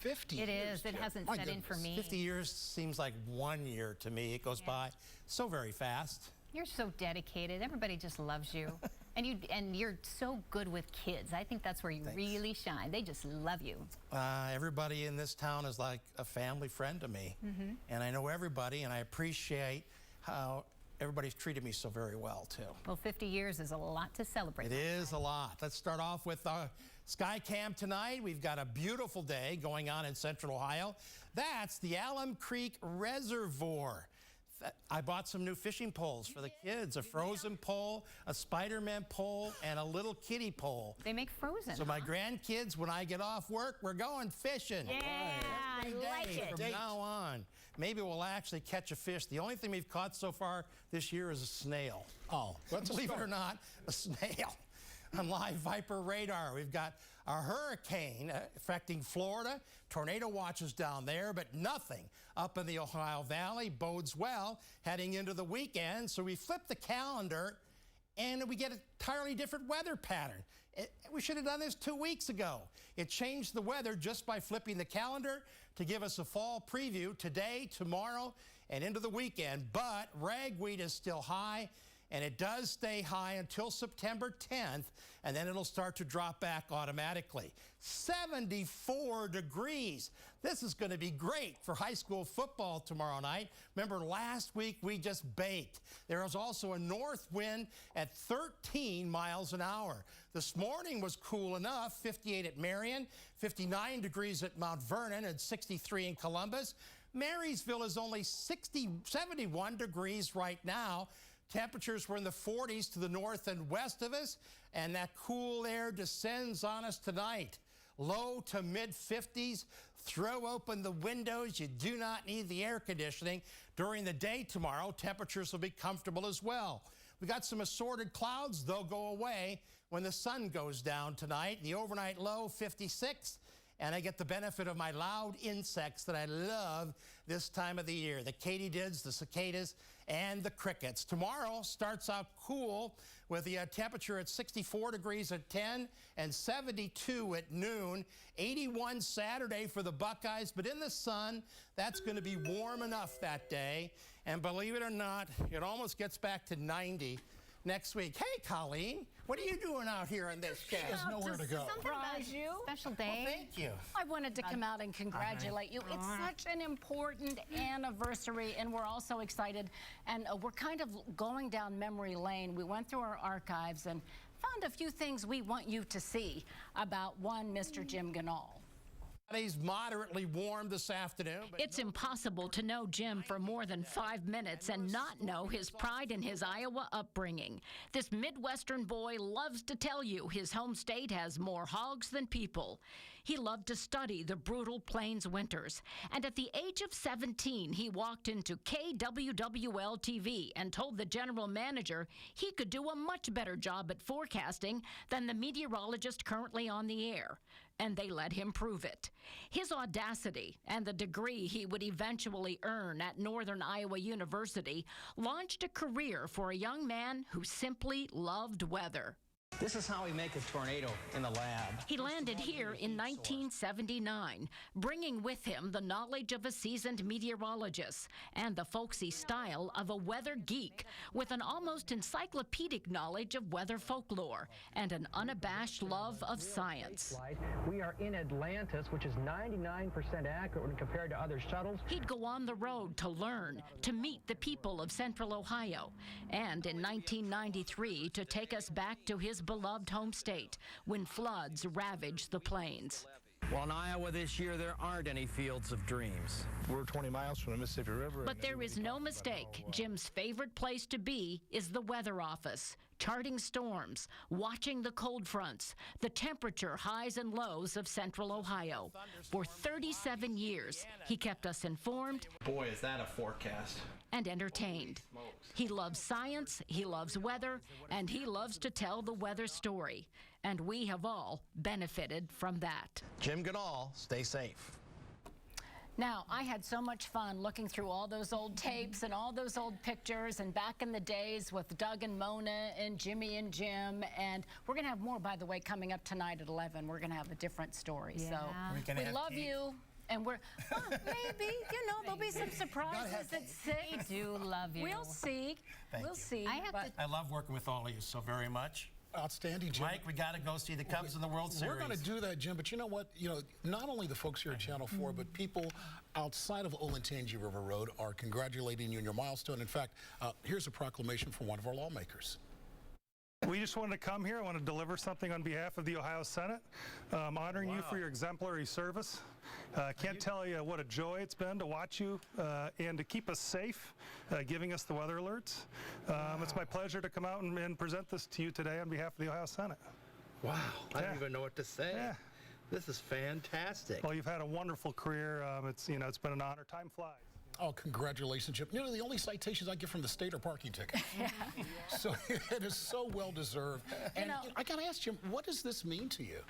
50 years. It is. It hasn't set in for me. 50 years seems like 1 year to me. It goes by so very fast. You're so dedicated. Everybody just loves you. And you're so good with kids. I think that's where you really shine. They just love you. Everybody in this town is like a family friend to me. And I know everybody, and I appreciate how everybody's treated me so very well, too. Well, 50 years is a lot to celebrate. It is a lot. Let's start off with our sky cam tonight. We've got a beautiful day going on in Central Ohio. That's the Alum Creek Reservoir. I bought some new fishing poles for the kids, a frozen pole, a Spider-Man pole, and a little kiddie pole. They make frozen, So my grandkids, when I get off work, we're going fishing. Yeah, I like it. From now on. Maybe we'll actually catch a fish. The only thing we've caught so far this year is a snail. Oh, that's believe it or not, a snail. On live Viper radar, we've got a hurricane affecting Florida, tornado watches down there, but nothing up in the Ohio Valley. Bodes well heading into the weekend. So we flip the calendar and we get an entirely different weather pattern. We should have done this 2 weeks ago. It changed the weather just by flipping the calendar to give us a fall preview today, tomorrow, and into the weekend. But ragweed is still high. And it does stay high until September 10th, and then it'll start to drop back automatically. 74 degrees. This is going to be great for high school football tomorrow night. Remember, last week we just baked. There was also a north wind at 13 miles an hour. This morning was cool enough, 58 at Marion, 59 degrees at Mount Vernon, and 63 in Columbus. Marysville is only 71 degrees right now. Temperatures were in the 40s to the north and west of us, and that cool air descends on us tonight. Low to mid 50s. Throw open the windows. You do not need the air conditioning. During the day tomorrow, temperatures will be comfortable as well. We got some assorted clouds. They'll go away when the sun goes down tonight. The overnight low, 56. And I get the benefit of my loud insects that I love this time of the year. The katydids, the cicadas, and the crickets. Tomorrow starts out cool with the temperature at 64 degrees at 10 and 72 at noon. 81 Saturday for the Buckeyes, but in the sun, that's going to be warm enough that day. And believe it or not, it almost gets back to 90 next week. Hey, Colleen, what are you doing out here on this cast? There's nowhere to go. Surprise you. Special day. Well, thank you. I wanted to come out and congratulate you. It's such an important anniversary, and we're also excited. And we're kind of going down memory lane. We went through our archives and found a few things we want you to see about one Mr. Jym Ganhal. It's moderately warm this afternoon. It's impossible to know Jym for more than 5 minutes and not know his pride in his Iowa upbringing. This Midwestern boy loves to tell you his home state has more hogs than people. He loved to study the brutal plains winters. And at the age of 17, he walked into KWWL-TV and told the general manager he could do a much better job at forecasting than the meteorologist currently on the air. And they let him prove it. His audacity and the degree he would eventually earn at Northern Iowa University launched a career for a young man who simply loved weather. This is how we make a tornado in the lab. He landed here in 1979, bringing with him the knowledge of a seasoned meteorologist and the folksy style of a weather geek with an almost encyclopedic knowledge of weather folklore and an unabashed love of science. We are in Atlantis, which is 99% accurate when compared to other shuttles. He'd go on the road to learn, to meet the people of Central Ohio, and in 1993 to take us back to his beloved home state when floods ravaged the plains. Well, in Iowa this year, there aren't any fields of dreams. We're 20 miles from the Mississippi River. But there is no mistake. Jym's favorite place to be is the weather office, charting storms, watching the cold fronts, the temperature highs and lows of Central Ohio. For 37 years, he kept us informed. Boy, is that a forecast. And entertained. He loves science, he loves weather, and he loves to tell the weather story. And we have all benefited from that. Jym Ganhal, stay safe. Now, I had so much fun looking through all those old tapes and all those old pictures and back in the days with Doug and Mona and Jimmy and Jim. And we're going to have more, by the way, coming up tonight at 11. We're going to have a different story. Yeah. So we love you. And we're, well, maybe, you know, there'll be some surprises at 6. We do love you. We'll see. Thank We'll you. see. I have but- to I love working with all of you so very much. Outstanding, Jim. Mike, we got to go see the Cubs in the World Series. We're going to do that, Jim, but you know what? You know, not only the folks here at Channel 4, but people outside of Olentangy River Road are congratulating you on your milestone. In fact, here's a proclamation from one of our lawmakers. We just wanted to come here. I want to deliver something on behalf of the Ohio Senate, honoring you for your exemplary service. Can't tell you what a joy it's been to watch you and to keep us safe, giving us the weather alerts. It's my pleasure to come out and present this to you today on behalf of the Ohio Senate. Wow, I Yeah. don't even know what to say. Yeah. This is fantastic. Well, you've had a wonderful career. It's been an honor. Time flies. Oh, congratulations, Jim. You know, the only citations I get from the state are parking tickets. So it is so well deserved. And know, I got to ask Jim, what does this mean to you?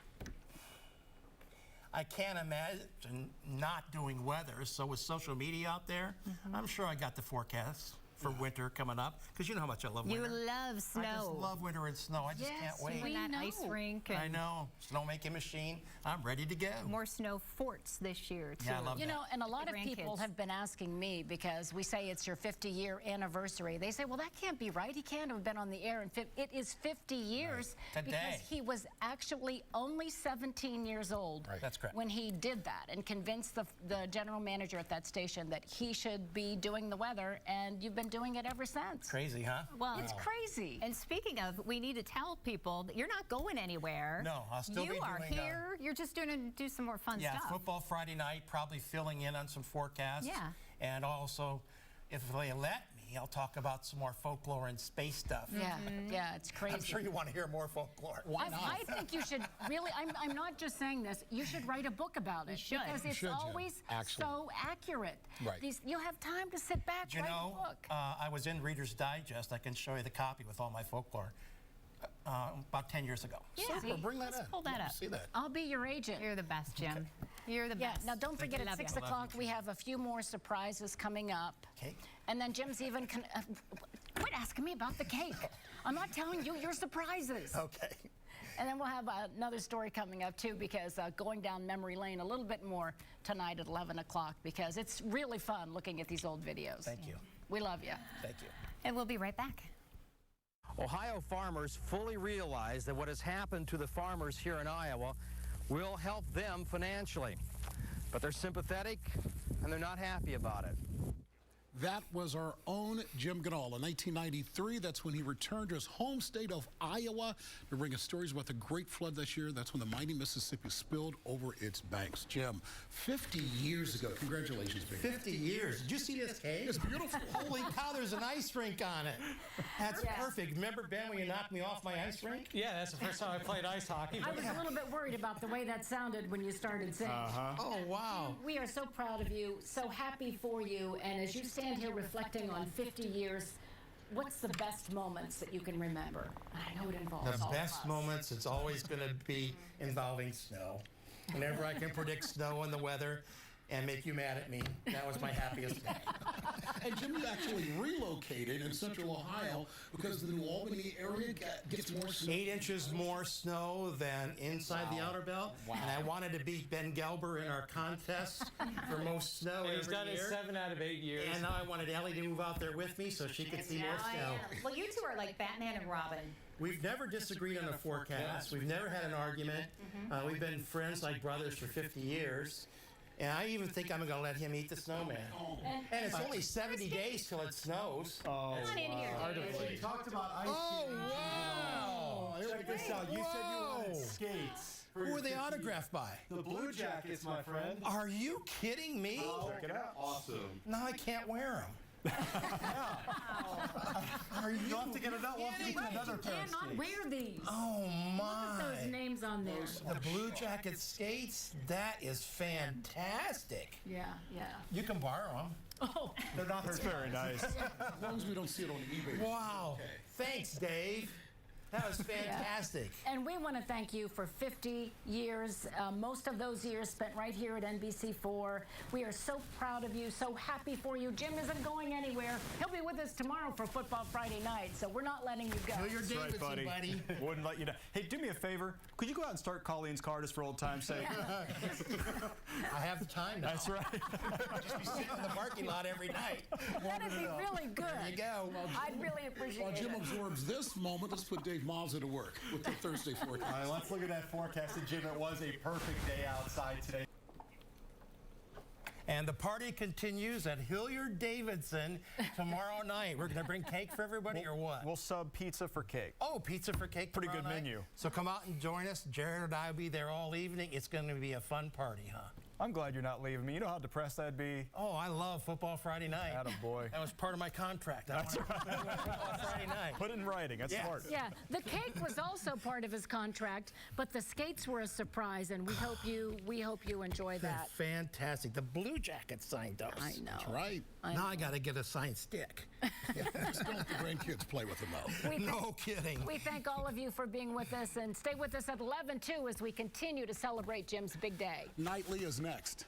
I can't imagine not doing weather. So with social media out there, I'm sure I got the forecast for winter coming up, because you know how much I love You winter. love snow. I just love winter and snow. I just Yes, can't wait. When that ice rink and I know. Snowmaking machine. I'm ready to go. more snow forts this year, too. Yeah, I love You that. know, and a lot The of people grandkids. have been asking me, because we say it's your 50-year anniversary. They say, well, that can't be right. He can't have been on the air. It is 50 years Right. Today. because he was actually only 17 years old Right. That's correct. when he did that and convinced the general manager at that station that he should be doing the weather, and you've been doing it ever since. Crazy, huh? Well, It's crazy. and speaking of, we need to tell people that you're not going anywhere. No, I'll still you be are doing, here. You're just going to do some more fun Yeah, stuff. football Friday night, probably filling in on some forecasts. Yeah. And also, if they let me, I'll talk about some more folklore and space stuff. Yeah, yeah, it's crazy. I'm sure you want to hear more folklore. Why not? I think you should really, I'm not just saying this, you should write a book about it. should. Because You it's should, Jim. always Actually. so accurate. Right. You'll have time to sit back, You write know, a book. I was in Reader's Digest. I can show you the copy with all my folklore about 10 years ago. Yeah. Super, bring that Let's in. pull that Let me up. see that. I'll be your agent. You're the best, Jim. You're the Yeah, best. now don't forget at Love 6 you. o'clock we have a few more surprises coming up. Cake? And then Jim's even, quit asking me about the cake. I'm not telling you your surprises. Okay. And then we'll have another story coming up too, because going down memory lane a little bit more tonight at 11 o'clock, because it's really fun looking at these old videos. Thank you. We love you. Thank you. And we'll be right back. Ohio farmers fully realize that what has happened to the farmers here in Iowa will help them financially. But they're sympathetic and they're not happy about it. That was our own Jym Ganhal. In 1993, that's when he returned to his home state of Iowa to bring us stories about the great flood this year. That's when the mighty Mississippi spilled over its banks. Jim, 50 years ago. Congratulations, baby. 50 years. Did you see this cake? It's beautiful. Holy cow, there's an ice rink on it. That's perfect. Remember, Ben, when you knocked me off my ice rink? Yeah, that's the first time I played ice hockey. I was a little bit worried about the way that sounded when you started singing. Oh, wow. We are so proud of you, so happy for you, and as you stand here reflecting on 50 years, what's the best moments that you can remember? I know it involves The all of best us. moments, it's always going to be involving snow. Whenever I can predict snow and the weather and make you mad at me, that was my happiest day. And Jim, you actually relocated in central Ohio because the New Albany area gets more snow. 8 inches more snow than inside the outer belt. And I wanted to beat Ben Gelber in our contest for most snow every He's done it year. 7 out of 8 years. And now I wanted Ellie to move out there with me so she could see more snow. Well, you two are like Batman and Robin. We've never disagreed on a forecast. We've never had an argument. We've been friends like brothers for 50 years. And I even think I'm going to let him eat the snowman. And it's only 70 days till it snows. Come on in here, David. We talked about ice Oh, skating. wow! Check this out. You said you wanted Whoa. skates. for Who your are they 50th. autographed by? The Blue Jackets, my friend. Are you kidding me? Check it out. Awesome. Now I can't wear them. Are you? You'll have to get another. We'll have to get you another pair of Cannot skates. wear these. Oh Look at those my! names on there. The Blue Jacket skates, that is fantastic. Yeah, yeah. You can borrow them. Oh, They're not hurt. Very nice. As long as we don't see it on eBay. Wow. Thanks, Dave. That was fantastic. and we want to thank you for 50 years. Most of those years spent right here at NBC4. We are so proud of you, so happy for you. Jim isn't going anywhere. He'll be with us tomorrow for Football Friday night, so we're not letting you go. Do your Davidson, buddy. Wouldn't let you down. Hey, do me a favor. Could you go out and start Colleen's car just for old time's sake? I have the time now. That's right. Just be sitting in the parking lot every night. That'd be really good. There you go. I'd really appreciate While Jim it. absorbs this moment, let's put Dave Miles to work with the Thursday forecast. All right, let's look at that forecast. And Jim, it was a perfect day outside today. And the party continues at Hilliard-Davidson tomorrow night. We're going to bring cake for everybody or what? We'll sub pizza for cake. Oh, pizza for cake. Pretty tomorrow good night. menu. So come out and join us. Jared and I will be there all evening. It's going to be a fun party, huh? I'm glad you're not leaving me. You know how depressed I'd be? Oh, I love Football Friday night. Attaboy. That was part of my contract. That's right. Football Friday night. Put it in writing. That's Yes. smart. Yeah, the cake was also part of his contract, but the skates were a surprise, and we hope you enjoy that. Fantastic. The Blue Jackets signed us. I know. That's right. Now I got to get a signed stick. Just don't let the grandkids play with them, though. No kidding. We thank all of you for being with us, and stay with us at 11 too as we continue to celebrate Jim's big day. Nightly is next.